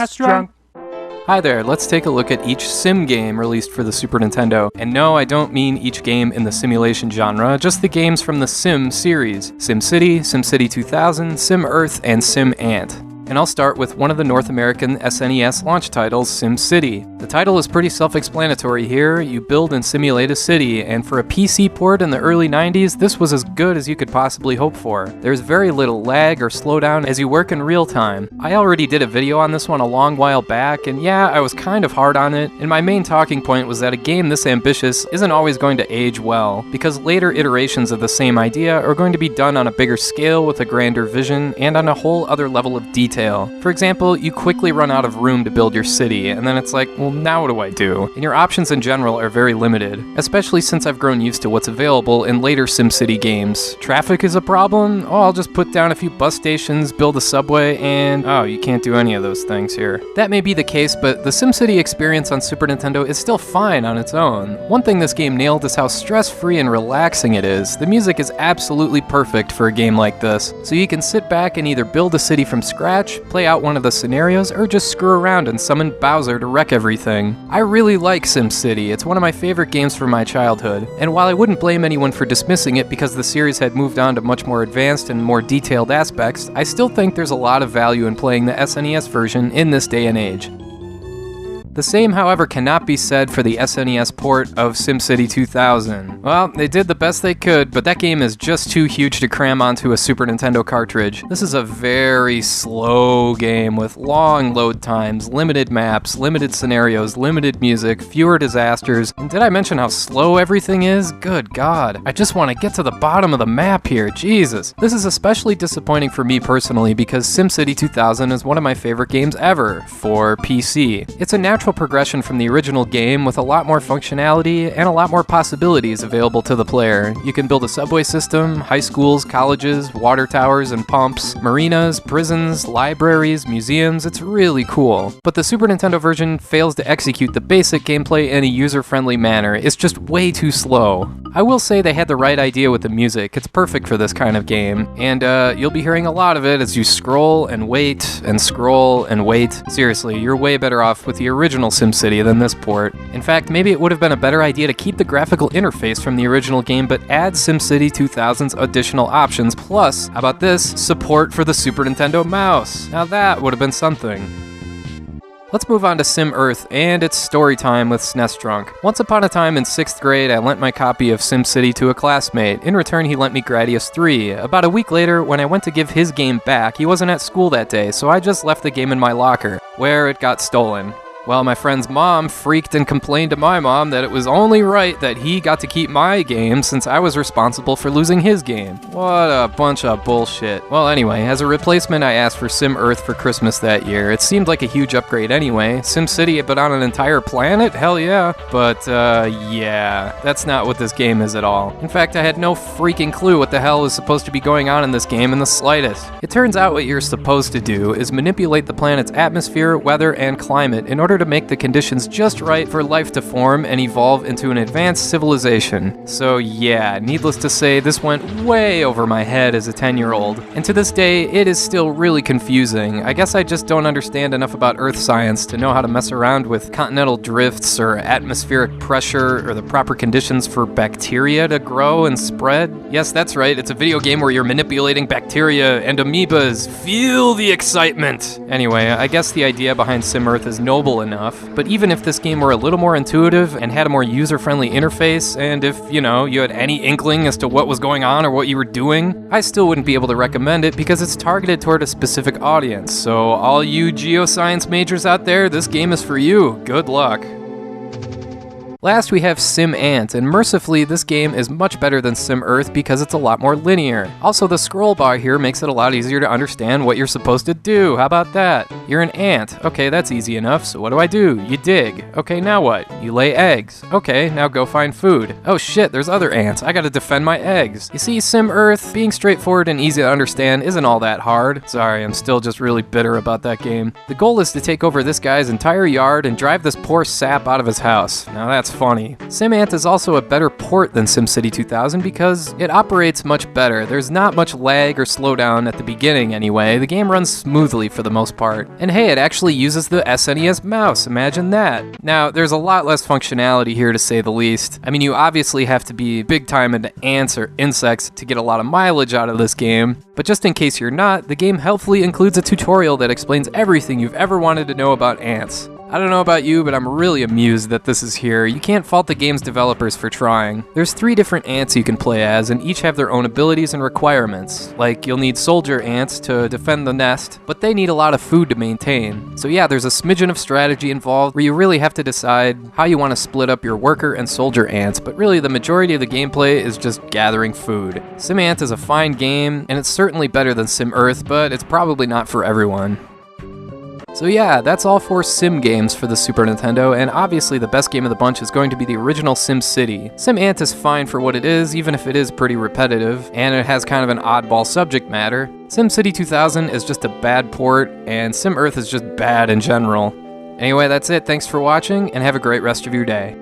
SNESdrunk. Hi there, let's take a look at each sim game released for the Super Nintendo. And no, I don't mean each game in the simulation genre, just the games from the Sim series. SimCity, SimCity 2000, Sim Earth, and Sim Ant. And I'll start with one of the North American SNES launch titles, SimCity. The title is pretty self-explanatory here. You build and simulate a city, and for a PC port in the early 90s, this was as good as you could possibly hope for. There's very little lag or slowdown as you work in real time. I already did a video on this one a long while back, and yeah, I was kind of hard on it, and my main talking point was that a game this ambitious isn't always going to age well, because later iterations of the same idea are going to be done on a bigger scale with a grander vision, and on a whole other level of detail. For example, you quickly run out of room to build your city, and then it's like, well, now what do I do? And your options in general are very limited, especially since I've grown used to what's available in later SimCity games. Traffic is a problem? Oh, I'll just put down a few bus stations, build a subway, and oh, you can't do any of those things here. That may be the case, but the SimCity experience on Super Nintendo is still fine on its own. One thing this game nailed is how stress-free and relaxing it is. The music is absolutely perfect for a game like this, so you can sit back and either build a city from scratch, play out one of the scenarios, or just screw around and summon Bowser to wreck everything. I really like SimCity. It's one of my favorite games from my childhood, and while I wouldn't blame anyone for dismissing it because the series had moved on to much more advanced and more detailed aspects, I still think there's a lot of value in playing the SNES version in this day and age. The same, however, cannot be said for the SNES port of SimCity 2000. Well, they did the best they could, but that game is just too huge to cram onto a Super Nintendo cartridge. This is a very slow game with long load times, limited maps, limited scenarios, limited music, fewer disasters, and did I mention how slow everything is? Good God. I just want to get to the bottom of the map here, Jesus. This is especially disappointing for me personally because SimCity 2000 is one of my favorite games ever for PC. It's a natural progression from the original game with a lot more functionality and a lot more possibilities available to the player. You can build a subway system, high schools, colleges, water towers and pumps, marinas, prisons, libraries, museums. It's really cool. But the Super Nintendo version fails to execute the basic gameplay in a user-friendly manner. It's just way too slow. I will say they had the right idea with the music. It's perfect for this kind of game, and you'll be hearing a lot of it as you scroll and wait and scroll and wait. Seriously, you're way better off with the original SimCity than this port. In fact, maybe it would have been a better idea to keep the graphical interface from the original game, but add SimCity 2000's additional options, plus, how about this, support for the Super Nintendo mouse. Now that would have been something. Let's move on to Sim Earth, and it's story time with SNESdrunk. Once upon a time in 6th grade, I lent my copy of SimCity to a classmate. In return, he lent me Gradius 3. About a week later, when I went to give his game back, he wasn't at school that day, so I just left the game in my locker, where it got stolen. Well, my friend's mom freaked and complained to my mom that it was only right that he got to keep my game since I was responsible for losing his game. What a bunch of bullshit. Well, anyway, as a replacement, I asked for Sim Earth for Christmas that year. It seemed like a huge upgrade anyway. SimCity, but on an entire planet? Hell yeah. But, yeah, that's not what this game is at all. In fact, I had no freaking clue what the hell was supposed to be going on in this game in the slightest. It turns out what you're supposed to do is manipulate the planet's atmosphere, weather, and climate in order to make the conditions just right for life to form and evolve into an advanced civilization. So yeah, needless to say, this went way over my head as a 10-year-old, and to this day, it is still really confusing. I guess I just don't understand enough about Earth science to know how to mess around with continental drifts or atmospheric pressure or the proper conditions for bacteria to grow and spread. Yes, that's right, it's a video game where you're manipulating bacteria and amoebas. Feel the excitement! Anyway, I guess the idea behind Sim Earth is noble enough, but even if this game were a little more intuitive and had a more user-friendly interface, and if, you know, you had any inkling as to what was going on or what you were doing, I still wouldn't be able to recommend it because it's targeted toward a specific audience. So all you geoscience majors out there, this game is for you. Good luck. Last, we have Sim Ant, and mercifully, this game is much better than Sim Earth because it's a lot more linear. Also, the scroll bar here makes it a lot easier to understand what you're supposed to do. How about that? You're an ant. Okay, that's easy enough, so what do? You dig. Okay, now what? You lay eggs. Okay, now go find food. Oh shit, there's other ants. I gotta defend my eggs. You see, Sim Earth, being straightforward and easy to understand isn't all that hard. Sorry, I'm still just really bitter about that game. The goal is to take over this guy's entire yard and drive this poor sap out of his house. Now that's funny. Sim Ant is also a better port than SimCity 2000 because it operates much better. There's not much lag or slowdown at the beginning anyway. The game runs smoothly for the most part. And hey, it actually uses the SNES mouse, imagine that. Now, there's a lot less functionality here to say the least. I mean, you obviously have to be big time into ants or insects to get a lot of mileage out of this game, but just in case you're not, the game helpfully includes a tutorial that explains everything you've ever wanted to know about ants. I don't know about you, but I'm really amused that this is here. You can't fault the game's developers for trying. There's 3 different ants you can play as, and each have their own abilities and requirements. Like, you'll need soldier ants to defend the nest, but they need a lot of food to maintain. So yeah, there's a smidgen of strategy involved where you really have to decide how you want to split up your worker and soldier ants, but really the majority of the gameplay is just gathering food. Sim Ant is a fine game, and it's certainly better than Sim Earth, but it's probably not for everyone. So yeah, that's all 4 Sim games for the Super Nintendo, and obviously the best game of the bunch is going to be the original Sim City. Sim Ant is fine for what it is, even if it is pretty repetitive, and it has kind of an oddball subject matter. Sim City 2000 is just a bad port, and Sim Earth is just bad in general. Anyway, that's it, thanks for watching, and have a great rest of your day.